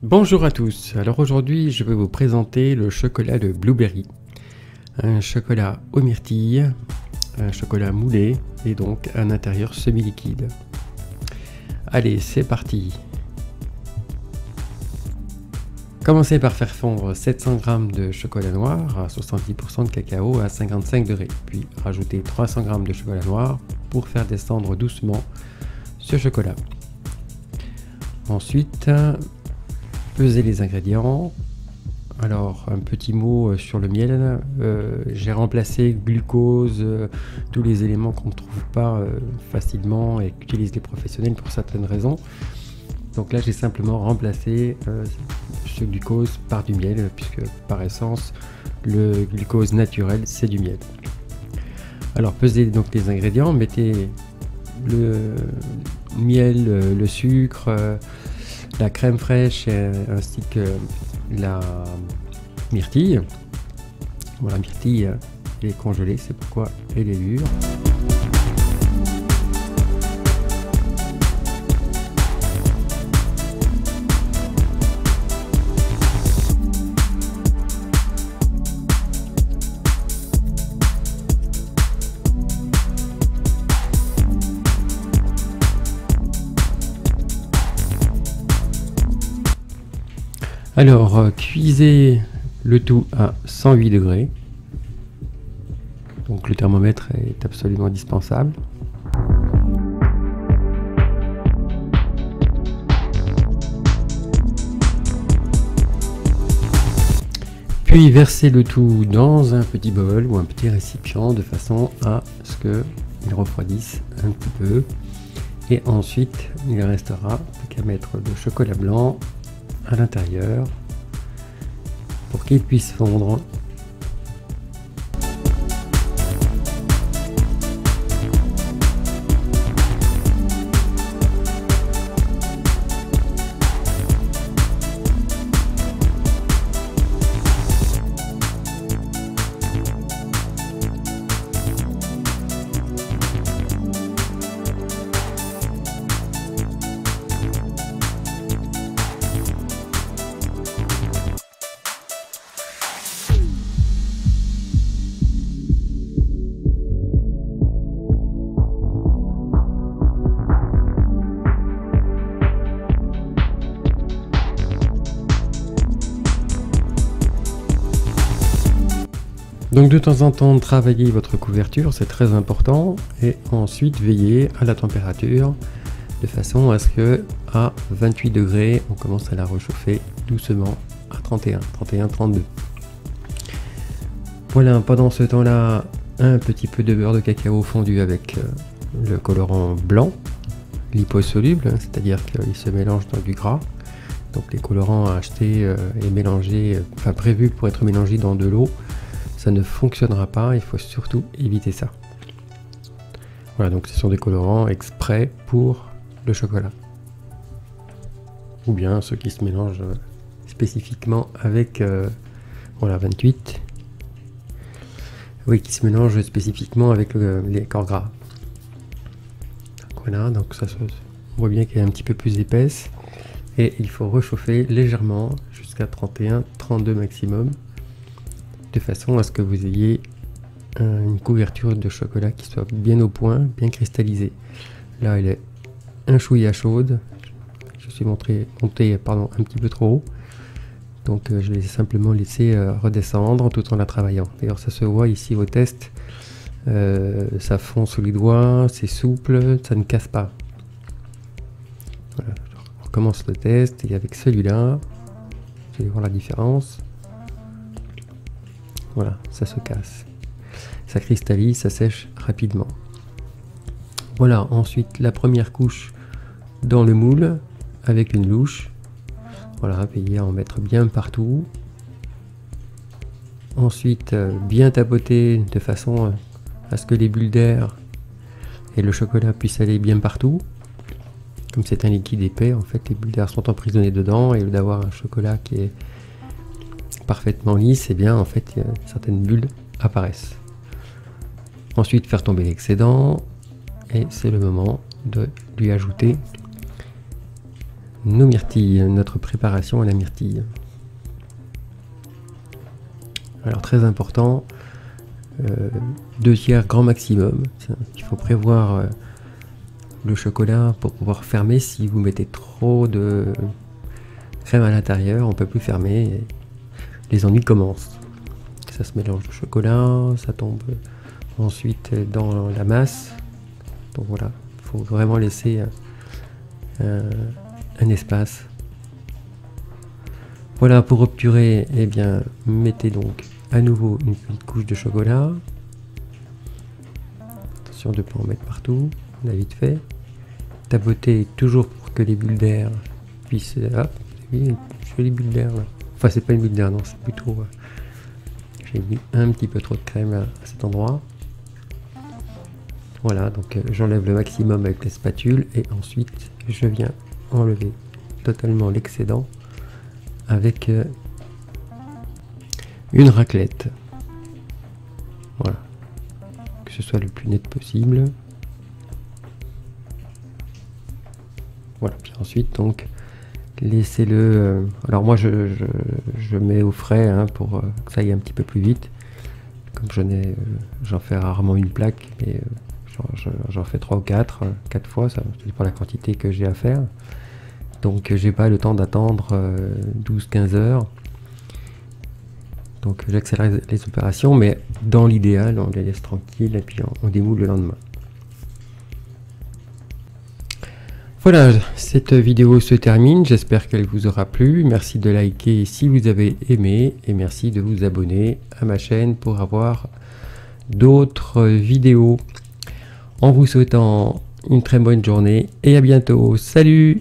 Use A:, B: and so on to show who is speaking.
A: Bonjour à tous, alors aujourd'hui je vais vous présenter le chocolat de Blueberry. Un chocolat aux myrtilles, un chocolat moulé et donc un intérieur semi-liquide. Allez, c'est parti. Commencez par faire fondre 700 g de chocolat noir à 70% de cacao à 55 degrés, puis rajoutez 300 g de chocolat noir pour faire descendre doucement ce chocolat. Ensuite, pesez les ingrédients. Alors, un petit mot sur le miel. J'ai remplacé glucose, tous les éléments qu'on ne trouve pas facilement et qu'utilisent les professionnels pour certaines raisons. Donc là, j'ai simplement remplacé ce glucose par du miel, puisque par essence, le glucose naturel, c'est du miel. Alors, pesez donc les ingrédients, mettez le miel, le sucre, la crème fraîche ainsi que la myrtille. Bon, la myrtille est congelée, c'est pourquoi elle est dure. Alors, cuisez le tout à 108 degrés. Donc le thermomètre est absolument indispensable. Puis versez le tout dans un petit bol ou un petit récipient de façon à ce qu'il refroidisse un petit peu. Et ensuite, il ne restera plus qu'à mettre le chocolat blanc à l'intérieur pour qu'il puisse fondre. Donc de temps en temps, travaillez votre couverture, c'est très important, et ensuite veillez à la température de façon à ce que à 28 degrés, on commence à la réchauffer doucement à 31, 32. Voilà, pendant ce temps-là, un petit peu de beurre de cacao fondu avec le colorant blanc, liposoluble, c'est-à-dire qu'il se mélange dans du gras. Donc les colorants à acheter et mélangés, enfin prévus pour être mélangés dans de l'eau, ça ne fonctionnera pas, il faut surtout éviter ça. Voilà, donc ce sont des colorants exprès pour le chocolat. Ou bien ceux qui se mélangent spécifiquement avec, voilà, 28. Oui, qui se mélangent spécifiquement avec les corps gras. Donc voilà, donc ça, on voit bien qu'elle est un petit peu plus épaisse. Et il faut réchauffer légèrement jusqu'à 31-32 maximum, de façon à ce que vous ayez une couverture de chocolat qui soit bien au point, bien cristallisée. Là, elle est un chouïa chaude. Je suis monté un petit peu trop haut. Donc, je l'ai simplement laissé redescendre tout en la travaillant. D'ailleurs, ça se voit ici au test. Ça fond sous les doigts, c'est souple, ça ne casse pas. Voilà, on recommence le test et avec celui-là, vous allez voir la différence. Voilà, ça se casse, ça cristallise, ça sèche rapidement. Voilà, ensuite la première couche dans le moule avec une louche. Voilà, veillez à en mettre bien partout. Ensuite, bien tapoter de façon à ce que les bulles d'air et le chocolat puissent aller bien partout. Comme c'est un liquide épais, en fait, les bulles d'air sont emprisonnées dedans, et au lieu d'avoir un chocolat qui est parfaitement lisse, et bien en fait certaines bulles apparaissent. Ensuite, faire tomber l'excédent, et c'est le moment de lui ajouter nos myrtilles, notre préparation à la myrtille. Alors très important, 2 tiers grand maximum. Il faut prévoir le chocolat pour pouvoir fermer. Si vous mettez trop de crème à l'intérieur, on peut plus fermer et les ennuis commencent. Ça se mélange le chocolat, ça tombe ensuite dans la masse. Donc voilà, il faut vraiment laisser un espace. Voilà, pour obturer, eh bien, mettez donc à nouveau une petite couche de chocolat. Attention de ne pas en mettre partout, on a vite fait. Tabotez toujours pour que les bulles d'air puissent... Hop, oui, une jolie bulle d'air là. Enfin, c'est pas une bulle d'air, non, c'est plutôt... j'ai mis un petit peu trop de crème à cet endroit. Voilà, donc j'enlève le maximum avec la spatule et ensuite je viens enlever totalement l'excédent avec une raclette. Voilà, que ce soit le plus net possible. Voilà, puis ensuite donc laissez-le. Alors moi je mets au frais hein, pour que ça aille un petit peu plus vite. Comme j'en fais rarement une plaque, mais j'en fais 3 ou 4 fois, ça dépend de la quantité que j'ai à faire. Donc j'ai pas le temps d'attendre 12-15 heures. Donc j'accélère les opérations, mais dans l'idéal, on les laisse tranquilles et puis on démoule le lendemain. Voilà, cette vidéo se termine, j'espère qu'elle vous aura plu. Merci de liker si vous avez aimé et merci de vous abonner à ma chaîne pour avoir d'autres vidéos. En vous souhaitant une très bonne journée et à bientôt. Salut!